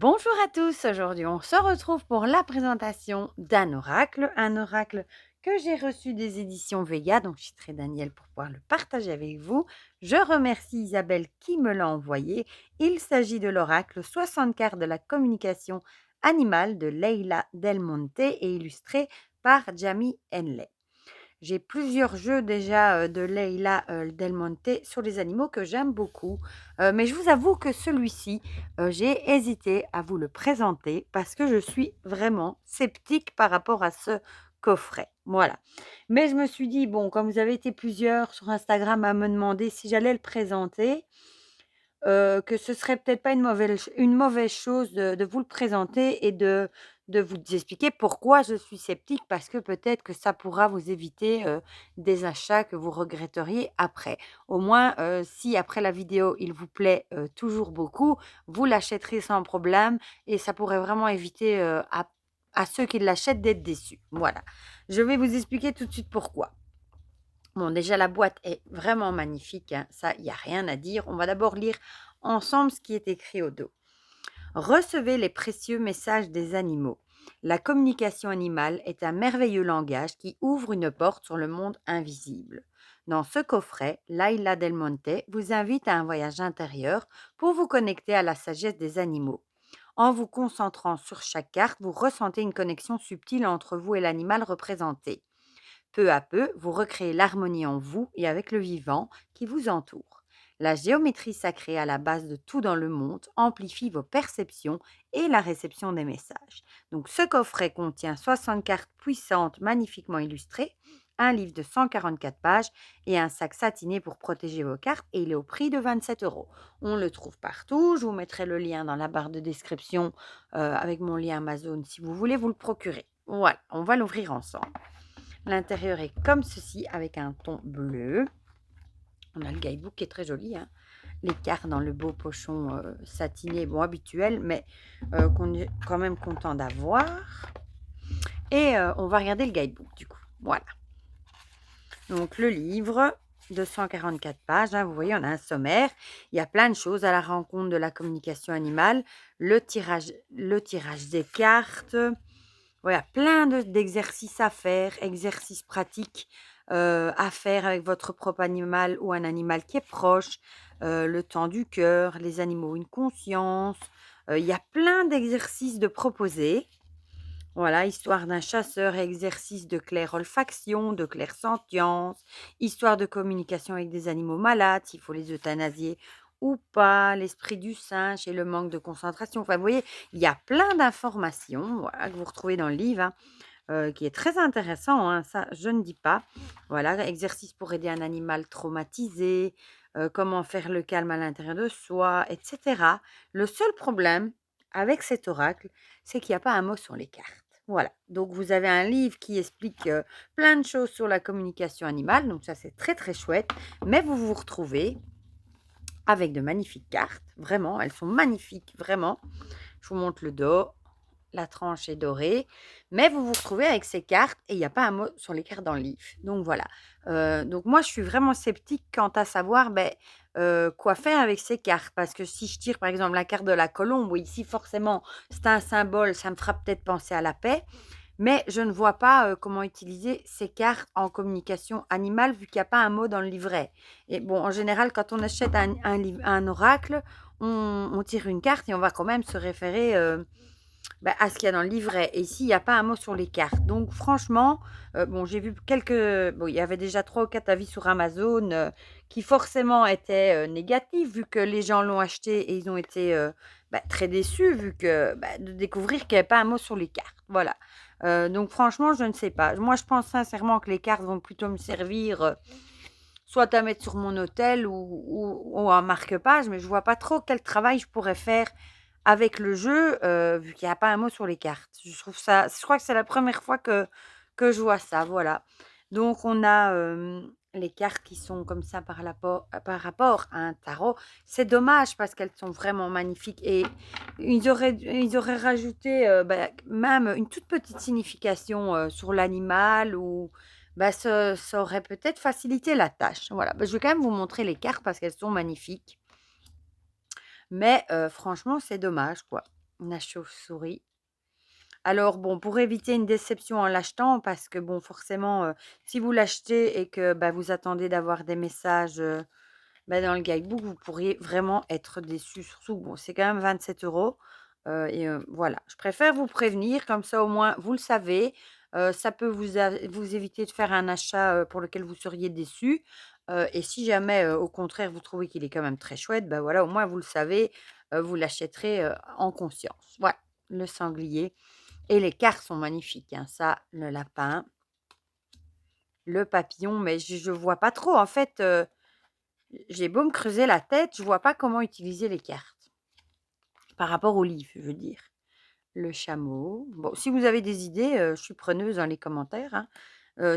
Bonjour à tous, aujourd'hui on se retrouve pour la présentation un oracle que j'ai reçu des éditions Vega, donc je suis très Daniel pour pouvoir le partager avec vous. Je remercie Isabelle qui me l'a envoyé. Il s'agit de l'oracle 60 cartes de la communication animale de Leila Del Monte et illustré par Jamie Henley. J'ai plusieurs jeux déjà de Leila Del Monte sur les animaux que j'aime beaucoup. Mais je vous avoue que celui-ci, j'ai hésité à vous le présenter parce que je suis vraiment sceptique par rapport à ce coffret. Voilà. Mais je me suis dit, bon, comme vous avez été plusieurs sur Instagram à me demander si j'allais le présenter, que ce serait peut-être pas une mauvaise chose de vous le présenter et de vous expliquer pourquoi je suis sceptique, parce que peut-être que ça pourra vous éviter, des achats que vous regretteriez après. Au moins, si après la vidéo, il vous plaît, toujours beaucoup, vous l'achèterez sans problème et ça pourrait vraiment éviter, à ceux qui l'achètent d'être déçus. Voilà. Je vais vous expliquer tout de suite pourquoi. Bon, déjà, la boîte est vraiment magnifique, hein, ça, il y a rien à dire. On va d'abord lire ensemble ce qui est écrit au dos. Recevez les précieux messages des animaux. La communication animale est un merveilleux langage qui ouvre une porte sur le monde invisible. Dans ce coffret, Laila Del Monte vous invite à un voyage intérieur pour vous connecter à la sagesse des animaux. En vous concentrant sur chaque carte, vous ressentez une connexion subtile entre vous et l'animal représenté. Peu à peu, vous recréez l'harmonie en vous et avec le vivant qui vous entoure. La géométrie sacrée à la base de tout dans le monde amplifie vos perceptions et la réception des messages. Donc ce coffret contient 60 cartes puissantes magnifiquement illustrées, un livre de 144 pages et un sac satiné pour protéger vos cartes, et il est au prix de 27 €. On le trouve partout, je vous mettrai le lien dans la barre de description avec mon lien Amazon si vous voulez vous le procurer. Voilà, on va l'ouvrir ensemble. L'intérieur est comme ceci avec un ton bleu. On a le guidebook qui est très joli, hein. Les cartes dans le beau pochon satiné, bon habituel, mais qu'on est quand même content d'avoir. Et on va regarder le guidebook du coup. Voilà. Donc le livre de 144 pages, hein, vous voyez, on a un sommaire. Il y a plein de choses à la rencontre de la communication animale, le tirage des cartes. Voilà, plein d'exercices à faire, exercices pratiques à faire avec votre propre animal ou un animal qui est proche, le temps du cœur, les animaux, une conscience. Il y a plein d'exercices de proposer. Voilà, histoire d'un chasseur, exercice de clair-olfaction, de clair-sentience, histoire de communication avec des animaux malades, s'il faut les euthanasier ou pas, l'esprit du singe et le manque de concentration. Enfin, vous voyez, il y a plein d'informations, voilà, que vous retrouvez dans le livre, hein, qui est très intéressant, hein, ça, je ne dis pas. Voilà, exercice pour aider un animal traumatisé, comment faire le calme à l'intérieur de soi, etc. Le seul problème avec cet oracle, c'est qu'il n'y a pas un mot sur les cartes. Voilà, donc vous avez un livre qui explique plein de choses sur la communication animale, donc ça c'est très très chouette, mais vous vous retrouvez avec de magnifiques cartes, vraiment, elles sont magnifiques, vraiment. Je vous montre le dos, la tranche est dorée, mais vous vous retrouvez avec ces cartes et il n'y a pas un mot sur les cartes dans le livre. Donc voilà. Donc moi, je suis vraiment sceptique quant à savoir quoi faire avec ces cartes. Parce que si je tire par exemple la carte de la colombe, oui, ici forcément c'est un symbole, ça me fera peut-être penser à la paix, mais je ne vois pas comment utiliser ces cartes en communication animale vu qu'il n'y a pas un mot dans le livret. Et bon, en général, quand on achète un oracle, on tire une carte et on va quand même se référer à ce qu'il y a dans le livret. Et ici, il n'y a pas un mot sur les cartes. Donc franchement, bon, j'ai vu bon, il y avait déjà 3 ou 4 avis sur Amazon, qui forcément étaient, négatifs vu que les gens l'ont acheté et ils ont été, très déçus vu que, de découvrir qu'il n'y avait pas un mot sur les cartes. Voilà. Donc franchement, je ne sais pas. Moi, je pense sincèrement que les cartes vont plutôt me servir, soit à mettre sur mon hôtel ou en marque-page, mais je vois pas trop quel travail je pourrais faire avec le jeu, vu qu'il y a pas un mot sur les cartes. Je crois que c'est la première fois que je vois ça, voilà. Donc on a, les cartes qui sont comme ça par rapport à un tarot. C'est dommage parce qu'elles sont vraiment magnifiques et ils auraient rajouté, même une toute petite signification, sur l'animal ou ça aurait peut-être facilité la tâche. Voilà, je vais quand même vous montrer les cartes parce qu'elles sont magnifiques. Mais franchement, c'est dommage, quoi. la chauve-souris. Alors bon, pour éviter une déception en l'achetant, parce que bon, forcément, si vous l'achetez et que, bah, vous attendez d'avoir des messages, dans le guidebook, vous pourriez vraiment être déçus. Surtout, bon, c'est quand même 27 €, et voilà. Je préfère vous prévenir, comme ça, au moins, vous le savez. Ça peut vous éviter de faire un achat, pour lequel vous seriez déçus, et si jamais, au contraire, vous trouvez qu'il est quand même très chouette, bah, voilà, au moins, vous le savez, vous l'achèterez, en conscience. Voilà, le sanglier et les cartes sont magnifiques, hein. Ça, le lapin, le papillon, mais je vois pas trop, en fait, j'ai beau me creuser la tête, je vois pas comment utiliser les cartes. Par rapport au livre, je veux dire. Le chameau. Bon, si vous avez des idées, je suis preneuse dans les commentaires, hein.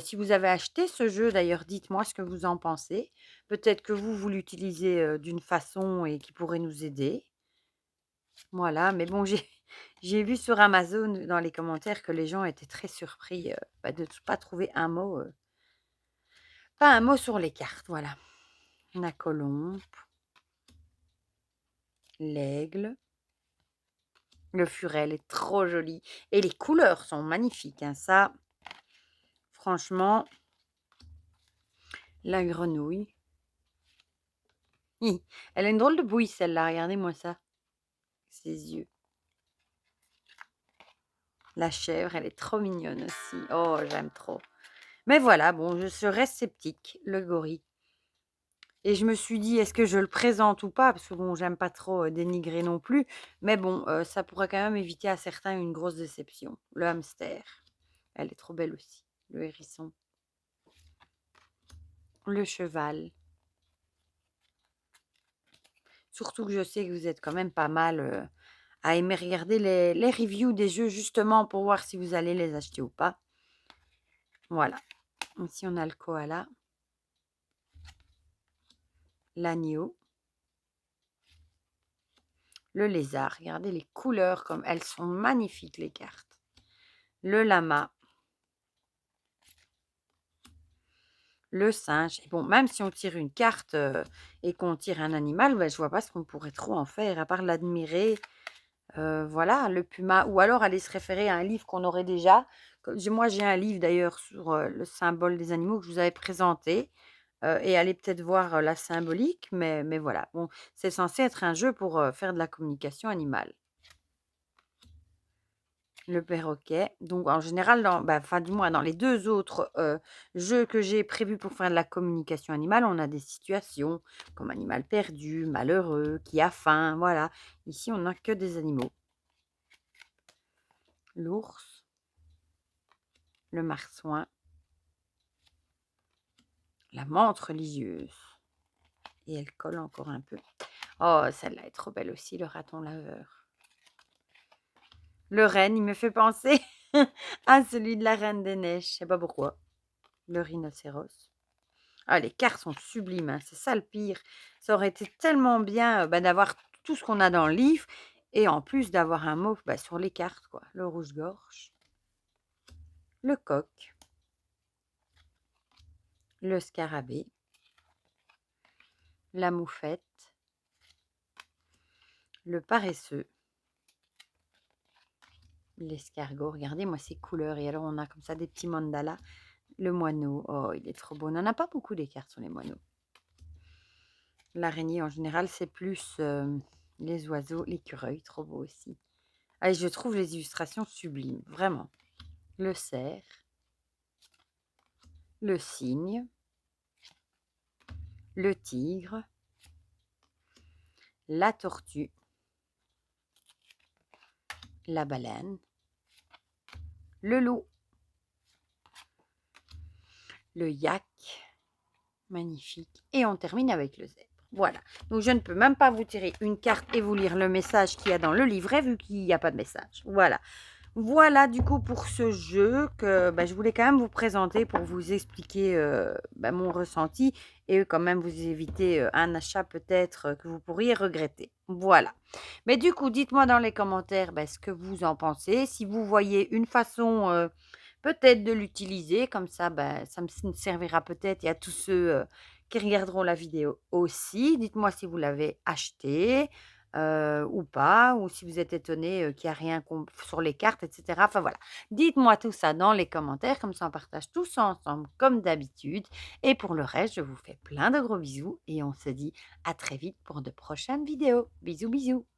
Si vous avez acheté ce jeu d'ailleurs, dites-moi ce que vous en pensez. Peut-être que vous l'utilisez, d'une façon et qui pourrait nous aider. Voilà, mais bon, j'ai vu sur Amazon dans les commentaires que les gens étaient très surpris, de ne pas trouver pas un mot sur les cartes, voilà. La colombe, l'aigle. Le furet, elle est trop jolie et les couleurs sont magnifiques, hein, ça, franchement. La grenouille. Hi, elle a une drôle de bouille celle-là, regardez-moi ça, ses yeux. La chèvre, elle est trop mignonne aussi. Oh, j'aime trop. Mais voilà, bon, je reste sceptique, le gorille. Et je me suis dit: «Est-ce que je le présente ou pas?» parce que bon, j'aime pas trop, dénigrer non plus, mais bon, ça pourrait quand même éviter à certains une grosse déception. Le hamster, elle est trop belle aussi. Le hérisson. Le cheval. Surtout que je sais que vous êtes quand même pas mal, à aimer regarder les reviews des jeux justement pour voir si vous allez les acheter ou pas. Voilà. Ici, on a le koala, l'agneau, le lézard. Regardez les couleurs comme elles sont magnifiques les cartes. Le lama, le singe. Et bon, même si on tire une carte, et qu'on tire un animal, je vois pas ce qu'on pourrait trop en faire à part l'admirer. Voilà, le puma ou alors aller se référer à un livre qu'on aurait déjà. Moi, j'ai un livre d'ailleurs sur, le symbole des animaux que je vous avais présenté, et aller peut-être voir, la symbolique, mais voilà. Bon, c'est censé être un jeu pour, faire de la communication animale. Le perroquet, donc en général enfin du moins dans les 2 autres, jeux que j'ai prévus pour faire de la communication animale, on a des situations comme animal perdu, malheureux, qui a faim, voilà. Ici, on n'a que des animaux. L'ours, le marsouin, la menthe religieuse et elle colle encore un peu. Oh, celle-là est trop belle aussi, le raton laveur. Le renne, il me fait penser à celui de la Reine des Neiges, je sais pas pourquoi. Le rhinocéros. Ah, les cartes sont sublimes, hein, c'est ça le pire. Ça aurait été tellement bien, d'avoir tout ce qu'on a dans le livre et en plus d'avoir un mot, sur les cartes, quoi. Le rouge-gorge, le coq, le scarabée, la moufette, le paresseux, l'escargot. Regardez-moi ces couleurs. Et alors, on a comme ça des petits mandalas. Le moineau. Oh, il est trop beau. On n'en a pas beaucoup des cartes sur les moineaux. L'araignée, en général, c'est plus les oiseaux. L'écureuil, trop beau aussi. Allez, je trouve les illustrations sublimes. Vraiment. Le cerf. Le cygne. Le tigre. La tortue. La baleine. Le loup. Le yak. Magnifique. Et on termine avec le zèbre. Voilà. Donc, je ne peux même pas vous tirer une carte et vous lire le message qu'il y a dans le livret vu qu'il n'y a pas de message. Voilà. Voilà du coup pour ce jeu que je voulais quand même vous présenter pour vous expliquer mon ressenti et quand même vous éviter un achat peut-être que vous pourriez regretter. Voilà. Mais du coup, dites-moi dans les commentaires ce que vous en pensez. Si vous voyez une façon peut-être de l'utiliser, comme ça, ça me servira peut-être et à tous ceux qui regarderont la vidéo aussi. Dites-moi si vous l'avez acheté. ou pas, ou si vous êtes étonné, qu'il y a rien sur les cartes et cetera. Enfin voilà, dites-moi tout ça dans les commentaires, comme ça on partage tout ça ensemble comme d'habitude et pour le reste, je vous fais plein de gros bisous et on se dit à très vite pour de prochaines vidéos. Bisous, bisous.